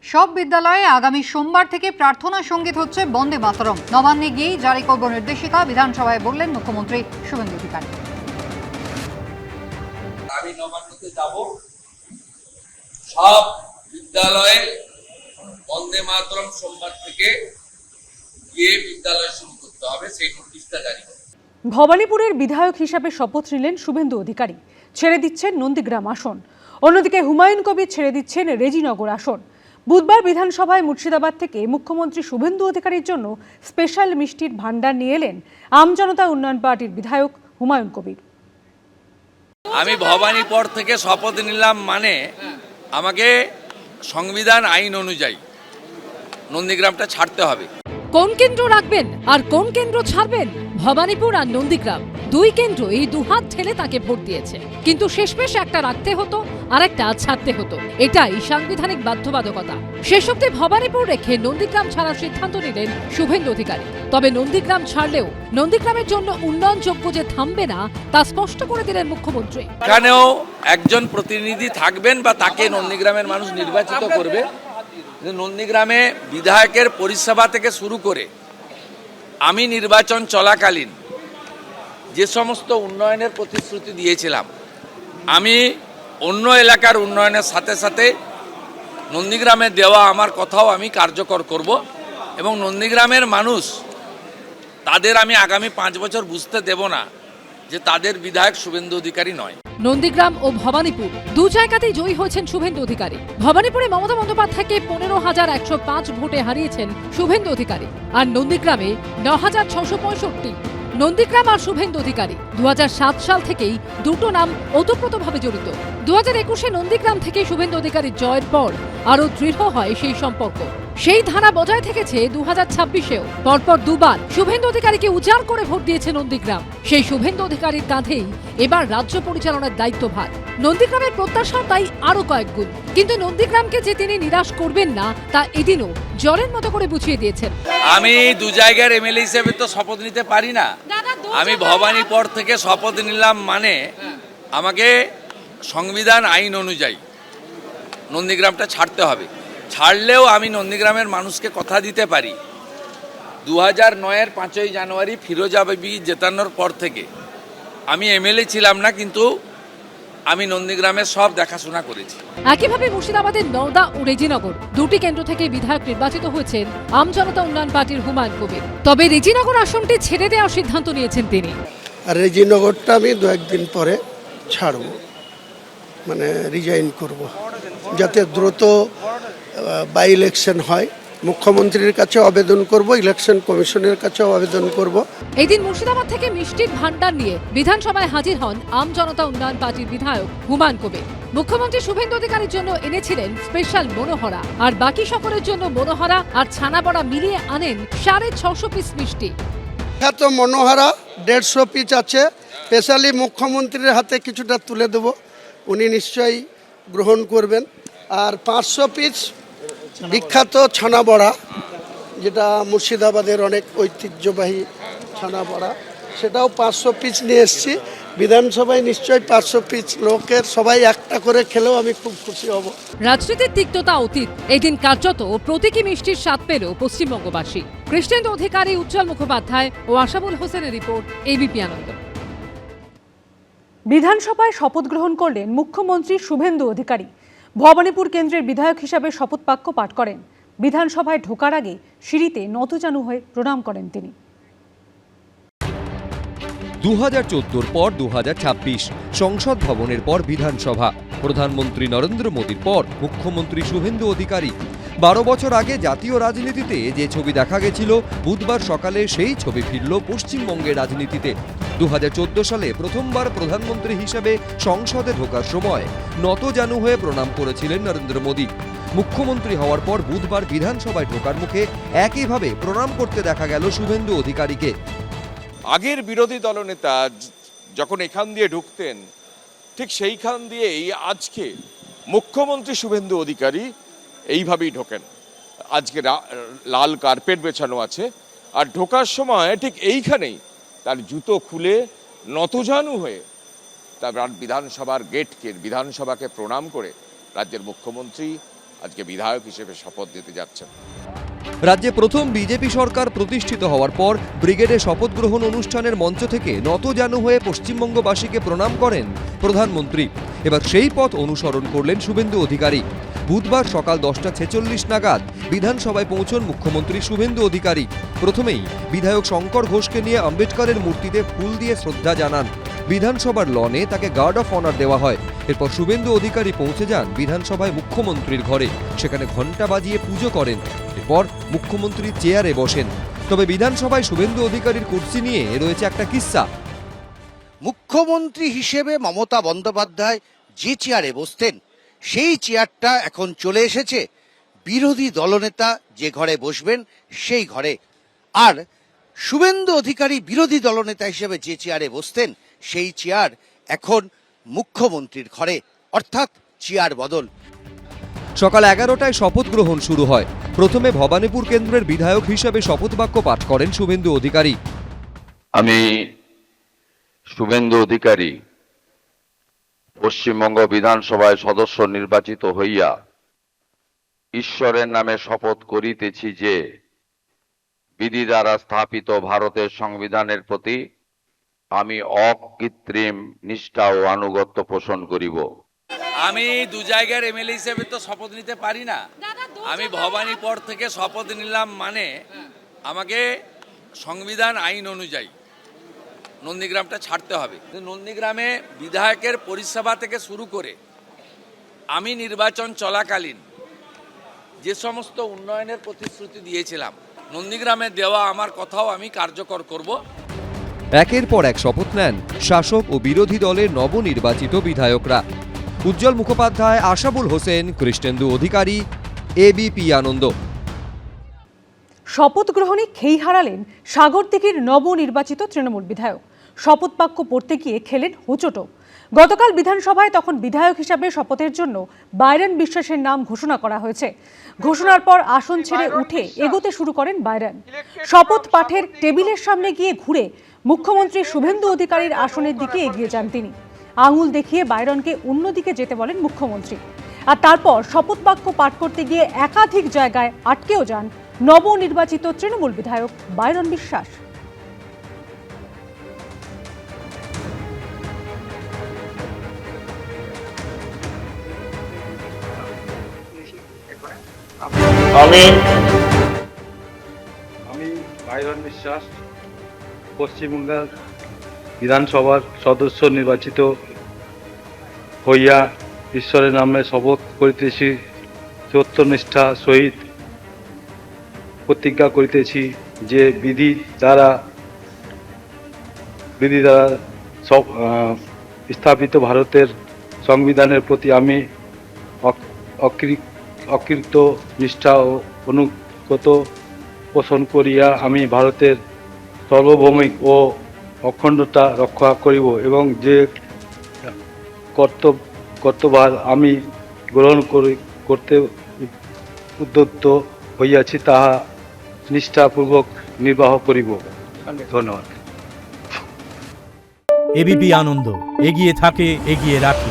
সব বিদ্যালয়ে আগামী সোমবার থেকে প্রার্থনা সঙ্গীত হচ্ছে বন্দে মাতরম। নবান্নে গিয়েই জারি করব নির্দেশিকা, বিধানসভায় বললেন মুখ্যমন্ত্রী শুভেন্দু অধিকারী। আমি নবান্নতে যাব, সব বিদ্যালয়ে বন্দে মাতরম সোমবার থেকে গিয়ে বিদ্যালয় শুরু করতে হবে, সেই নোটিশটা জারি করব। ভবানীপুরের বিধায়ক হিসাবে শপথ নিলেন শুভেন্দু অধিকারী। ছেড়ে দিচ্ছেন নন্দীগ্রাম আসন। অন্যদিকে হুমায়ুন কবির ছেড়ে দিচ্ছেন রেজিনগর আসন। বুধবার বিধানসভায় মুর্শিদাবাদ থেকে মুখ্যমন্ত্রী শুভেন্দু অধিকারীর জন্য স্পেশাল মিষ্টির ভান্ডার নিয়ে এলেন আমজনতা উন্নয়ন পার্টির বিধায়ক হুমায়ুন কবির। আমি ভবানীপুর থেকে শপথ নিলাম, মানে আমাকে সংবিধান আইন অনুযায়ী নন্দীগ্রামটা ছাড়তে হবে। কোন কেন্দ্র রাখবেন আর কোন কেন্দ্র ছাড়বেন? ভবানীপুর আর নন্দীগ্রাম দুই কেন্দ্র এই দুহাত ঠেলে তাকে ভোট দিয়েছে, কিন্তু শেষমেশ একটা রাখতে হতো আর একটা ছাড়তে হতো। এটাই সাংবিধানিক বাধ্যবাধকতা। শেষ অব্দি ভবানীপুর রেখে নন্দীগ্রাম ছাড়ার সিদ্ধান্ত নিলেন শুভেন্দু অধিকারী। তবে নন্দীগ্রাম ছাড়লেও নন্দীগ্রামের জন্য উন্নয়নযোগ্য যে থামবে না তা স্পষ্ট করে দিলেন মুখ্যমন্ত্রী। এখানেও একজন প্রতিনিধি থাকবেন বা তাকে নন্দীগ্রামের মানুষ নির্বাচিত করবে। নন্দীগ্রামে বিধায়কের পরিষেবা থেকে শুরু করে আমি নির্বাচন চলাকালীন যে সমস্ত উন্নয়নের প্রতিশ্রুতি দিয়েছিলাম, আমি অন্য এলাকার উন্নয়নের সাথে সাথে নন্দীগ্রামে দেওয়া আমার কথাও আমি কার্যকর করব এবং নন্দীগ্রামের মানুষ তাদের আমি আগামী 5 বছর বুঝতে দেব না যে তাদের বিধায়ক শুভেন্দু অধিকারী নয়। নন্দীগ্রাম ও ভবানীপুর দু জায়গাতেই জয়ী হয়েছেন শুভেন্দু অধিকারী। ভবানীপুরে মমতা বন্দ্যোপাধ্যায়কে 15,105 ভোটে হারিয়েছেন শুভেন্দু অধিকারী, আর নন্দীগ্রামে 9,665। নন্দীগ্রাম আর শুভেন্দু অধিকারী 2007 সাল থেকেই দুটো নাম ওতপ্রোতভাবে জড়িত। 2021-এ নন্দীগ্রাম থেকে শুভেন্দু অধিকারীর জয়ের পর আরও দৃঢ় হয় সেই সম্পর্ক। সেই ধারা বজায় থেকেছে 2026-এও। পরপর দুবার শুভেন্দু অধিকারীকে উজাড় করে ভোট দিয়েছে নন্দীগ্রাম। সেই শুভেন্দু অধিকারীর কাঁধেই এবার রাজ্য পরিচালনার দায়িত্বভার। নন্দীগ্রামের প্রত্যাশাও তাই আরো কয়েক গুণ। কিন্তু নন্দীগ্রামকে যে তিনি নিরাশ করবেন না তা এদিনও জলের মতো করে বুঝিয়ে দিয়েছেন। আমি দু জায়গার এমএলএ হিসেবে তো শপথ নিতে পারি না। আমি ভবানীপুর থেকে শপথ নিলাম, মানে আমাকে সংবিধান আইন অনুযায়ী নন্দীগ্রামটা ছাড়তে হবে। ছাড়লেও আমি নন্দীগ্রামের মানুষকে কথা দিতে পারি, 2009-এর 5ই জানুয়ারি ফিরোজা বিবি জেতানোর পর থেকে আমি এমএলএ ছিলাম না, কিন্তু আমি নন্দীগ্রামের সব দেখাশোনা করেছি। একইভাবে মুর্শিদাবাদের নওদা ও রেজিনগর দুটি কেন্দ্র থেকে বিধায়ক নির্বাচিত হয়েছেন আমজনতা উন্নয়ন পার্টির হুমায়ুন কবির। তবে রেজিনগর আসনটি ছেড়ে দেওয়ার সিদ্ধান্ত নিয়েছেন তিনি। আর রেজিনগরটা আমি 2-1 দিন পরে ছাড়ব, মানে রিজাইন করব, যাতে দ্রুত বাই ইলেকশন হয়। মুখ্যমন্ত্রীর কাছে আবেদন করব, ইলেকশন কমিশনের কাছেও আবেদন করব। এদিন মুর্শিদাবাদ থেকে মিষ্টির ভান্ডার নিয়ে বিধানসভায় হাজির হন আমজনতা উন্নয়ন পার্টির বিধায়ক হুমায়ুন কবির। মুখ্যমন্ত্রী শুভেন্দু অধিকারীর জন্য এনেছিলেন স্পেশাল মনোহরা, আর বাকি সকলের জন্য মনোহরা আর ছানা বড়া মিলিয়ে আনেন 650 পিস মিষ্টি। তো মনোহরা 150 পিস আছে, স্পেশালি মুখ্যমন্ত্রীর হাতে কিছুটা তুলে দেব, উনি নিশ্চয়ই গ্রহণ করবেন। আর 500 পিস বিখ্যাত ছানা বড়া, যেটা মুর্শিদাবাদের অনেক ঐতিহ্যবাহী ছানা বড়া, সেটাও 500 পিস নিয়ে এসেছি। বিধানসভায় নিশ্চয়ই 500 পিস লোকের সবাই একটা করে খেলেও আমি খুব খুশি হব। রাজনীতির তিক্ততা অতীত, এদিন কার্যত প্রতীকী মিষ্টির স্বাদ পেল পশ্চিমবঙ্গবাসী। কৃষ্ণেন্দু অধিকারী, উজ্জ্বল মুখোপাধ্যায় ও আশাবুল হোসেনের রিপোর্ট, এবিপি আনন্দ। বিধানসভায় শপথ গ্রহণ করলেন মুখ্যমন্ত্রী শুভেন্দু অধিকারী। ভবানীপুর কেন্দ্রের বিধায়ক হিসাবে শপথ বাক্য পাঠ করেন। বিধানসভায় ঢোকার আগে সিঁড়িতে নতজানু হয়ে প্রণাম করেন তিনি। 2014 পর 2026, সংসদ ভবনের পর বিধানসভা, প্রধানমন্ত্রী নরেন্দ্র মোদীর পর মুখ্যমন্ত্রী শুভেন্দু অধিকারী। 12 বছর আগে জাতীয় রাজনীতিতে যে ছবি দেখা গেছিল, বুধবার সকালে সেই ছবি ফিরল পশ্চিমবঙ্গের রাজনীতিতে। 2014 সালে প্রথমবার প্রধানমন্ত্রী হিসেবে সংসদে ঢোকার সময় নতজানু হয়ে প্রণাম করেছিলেন নরেন্দ্র মোদী। মুখ্যমন্ত্রী হওয়ার পর বুধবার বিধানসভায় ঢোকার মুখে একইভাবে প্রণাম করতে দেখা গেল শুভেন্দু অধিকারীকে। আগের বিরোধী দলনেতা যখন এখান দিয়ে ঢুকতেন, ঠিক সেইখান দিয়েই আজকে মুখ্যমন্ত্রী শুভেন্দু অধিকারী এইভাবেই ঢোকেন। আজকে লাল কার্পেট বেছানো আছে, আর ঢোকার সময় ঠিক এইখানেই তার জুতো খুলে নতজানু হয়ে তার বিধানসভার গেটকে, বিধানসভাকে প্রণাম করে রাজ্যের মুখ্যমন্ত্রী আজকে বিধায়ক হিসেবে শপথ দিতে যাচ্ছেন। রাজ্যে প্রথম বিজেপি সরকার প্রতিষ্ঠিত হওয়ার পর ব্রিগেডে শপথ গ্রহণ অনুষ্ঠানের মঞ্চ থেকে নতজানু হয়ে পশ্চিমবঙ্গবাসীকে প্রণাম করেন প্রধানমন্ত্রী। এবার সেই পথ অনুসরণ করলেন শুভেন্দু অধিকারী। বুধবার সকাল 10:46 নাগাদ বিধানসভায় পৌঁছন মুখ্যমন্ত্রী শুভেন্দু অধিকারী। প্রথমেই বিধায়ক শঙ্কর ঘোষকে নিয়ে আম্বেদকরের মূর্তিতে ফুল দিয়ে শ্রদ্ধা জানান। বিধানসভার লনে তাকে গার্ড অফ অনার দেওয়া হয়। এরপর শুভেন্দু অধিকারী পৌঁছে যান বিধানসভায় মুখ্যমন্ত্রীর ঘরে। সেখানে ঘণ্টা বাজিয়ে পুজো করেন। এরপর মুখ্যমন্ত্রী চেয়ারে বসেন। তবে বিধানসভায় শুভেন্দু অধিকারীর কুর্সি নিয়ে রয়েছে একটা কিস্সা। মুখ্যমন্ত্রী হিসেবে মমতা বন্দ্যোপাধ্যায় যে চেয়ারে বসতেন সেই চেয়ারটা এখন চলে এসেছে বিরোধী দলনেতা যে ঘরে বসবেন সেই ঘরে। আর শুভেন্দু অধিকারী বিরোধী দলনেতা হিসেবে যে চেয়ারে বসতেন সেই চেয়ার এখন মুখ্যমন্ত্রীর ঘরে, অর্থাৎ চেয়ার বদল। সকাল 11টায় শপথ গ্রহণ শুরু হয়। প্রথমে ভবানীপুর কেন্দ্রের বিধায়ক হিসেবে শপথ বাক্য পাঠ করেন শুভেন্দু অধিকারী। আমি শুভেন্দু অধিকারী পশ্চিমবঙ্গ বিধানসভায় সদস্য নির্বাচিত হইয়া ঈশ্বরের নামে শপথ করিতেছি যে বিধি দ্বারা স্থাপিত ভারতের সংবিধানের প্রতি আমি অকৃত্রিম নিষ্ঠা ও আনুগত্য পোষণ করিব। আমি দু জায়গার এমএলএ হিসেবে তো শপথ নিতে পারি না। আমি ভবানীপুর থেকে শপথ নিলাম, মানে আমাকে সংবিধান আইন অনুযায়ী নন্দীগ্রামটা ছাড়তে হবে। নন্দীগ্রামে বিধায়কের পরিষেবা থেকে শুরু করে আমি নির্বাচন চলাকালীন যে সমস্ত উন্নয়নের প্রতিশ্রুতি দিয়েছিলাম, নন্দীগ্রামে দেওয়া আমার কথাও আমি কার্যকর করব। একের পর এক শপথ নেন শাসক ও বিরোধী দলের নবনির্বাচিত বিধায়করা। উজ্জ্বল মুখোপাধ্যায়, আশাবুল হোসেন, কৃষ্ণেন্দু অধিকারী, এবিপি আনন্দ। শপথ গ্রহণে খেই হারালেন সাগরদিঘির নবনির্বাচিত তৃণমূল বিধায়ক। শপথ বাক্য পড়তে গিয়ে খেলেন হোঁচটও। গতকাল বিধানসভায় তখন বিধায়ক হিসাবে শপথের জন্য বাইরন বিশ্বাসের নাম ঘোষণা করা হয়েছে। ঘোষণার পর আসন ছেড়ে উঠে এগোতে শুরু করেন বাইরন। শপথ পাঠের টেবিলের সামনে গিয়ে ঘুরে মুখ্যমন্ত্রী শুভেন্দু অধিকারীর আসনের দিকে এগিয়ে যান তিনি। আঙুল দেখিয়ে বাইরনকে অন্যদিকে যেতে বলেন মুখ্যমন্ত্রী। আর তারপর শপথ বাক্য পাঠ করতে গিয়ে একাধিক জায়গায় আটকেও যান নবনির্বাচিত তৃণমূল বিধায়ক বাইরন বিশ্বাস। আমি বাইরন বিশ্বাস পশ্চিমবঙ্গের বিধানসভার সদস্য নির্বাচিত হইয়া ঈশ্বরের নামে শপথ করিতেছি, সত্যনিষ্ঠা সহিত প্রতিজ্ঞা করিতেছি যে বিধি দ্বারা স্থাপিত ভারতের সংবিধানের প্রতি আমি অকৃত নিষ্ঠা ও অনুগত পোষণ করিয়া আমি ভারতের সার্বভৌমিক ও অখণ্ডতা রক্ষা করিব এবং যে কর্তব্য আমি গ্রহণ করতে উদ্যত হইয়াছি তাহা নিষ্ঠাপূর্বক নির্বাহ করিব। ধন্যবাদ। এবিপি আনন্দ, এগিয়ে থাকে, এগিয়ে রাখে।